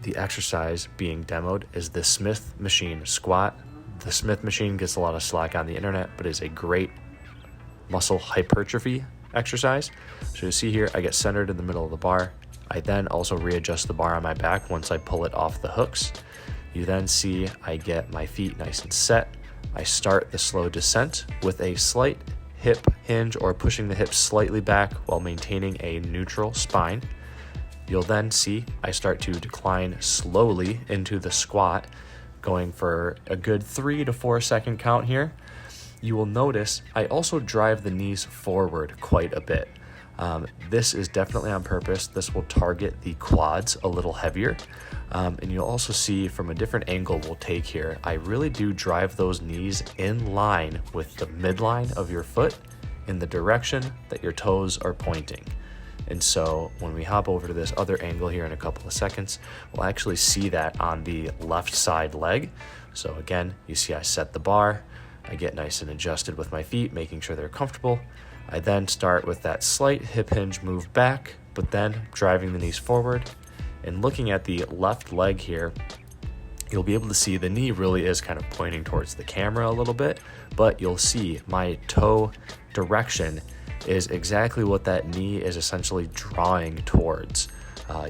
the exercise being demoed is the Smith machine squat. The Smith machine gets a lot of slack on the internet, but is a great muscle hypertrophy exercise. So you see here, I get centered in the middle of the bar. I then also readjust the bar on my back once I pull it off the hooks. You then see I get my feet nice and set. I start the slow descent with a slight hip hinge or pushing the hips slightly back while maintaining a neutral spine. You'll then see I start to decline slowly into the squat, going for a good 3 to 4 second count here. You will notice I also drive the knees forward quite a bit. This is definitely on purpose. This will target the quads a little heavier. And you'll also see from a different angle we'll take here, I really do drive those knees in line with the midline of your foot in the direction that your toes are pointing. And so when we hop over to this other angle here in a couple of seconds, we'll actually see that on the left side leg. So again, you see I set the bar, I get nice and adjusted with my feet, making sure they're comfortable. I then start with that slight hip hinge move back, but then driving the knees forward. And looking at the left leg here, you'll be able to see the knee really is kind of pointing towards the camera a little bit, but you'll see my toe direction is exactly what that knee is essentially drawing towards.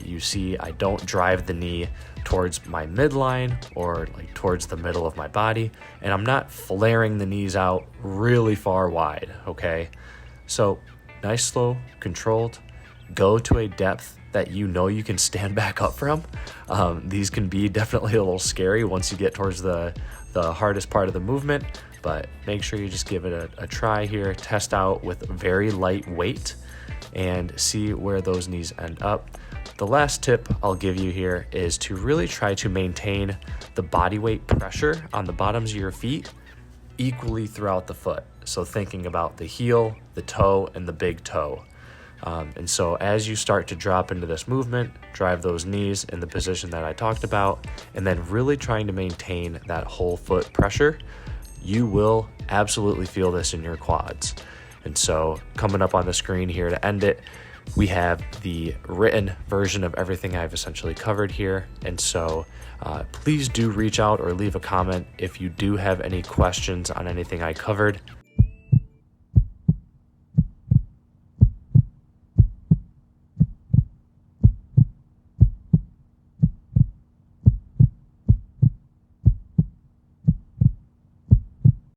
You see I don't drive the knee towards my midline or like towards the middle of my body, and I'm not flaring the knees out really far wide, okay? So nice, slow, controlled, go to a depth that you know you can stand back up from. These can be definitely a little scary once you get towards the hardest part of the movement, but make sure you just give it a try here, test out with very light weight and see where those knees end up. The last tip I'll give you here is to really try to maintain the body weight pressure on the bottoms of your feet equally throughout the foot. So thinking about the heel, the toe, and the big toe. And so as you start to drop into this movement, drive those knees in the position that I talked about, and then really trying to maintain that whole foot pressure, you will absolutely feel this in your quads. And so coming up on the screen here to end it, we have the written version of everything I've essentially covered here. And so please do reach out or leave a comment if you do have any questions on anything I covered.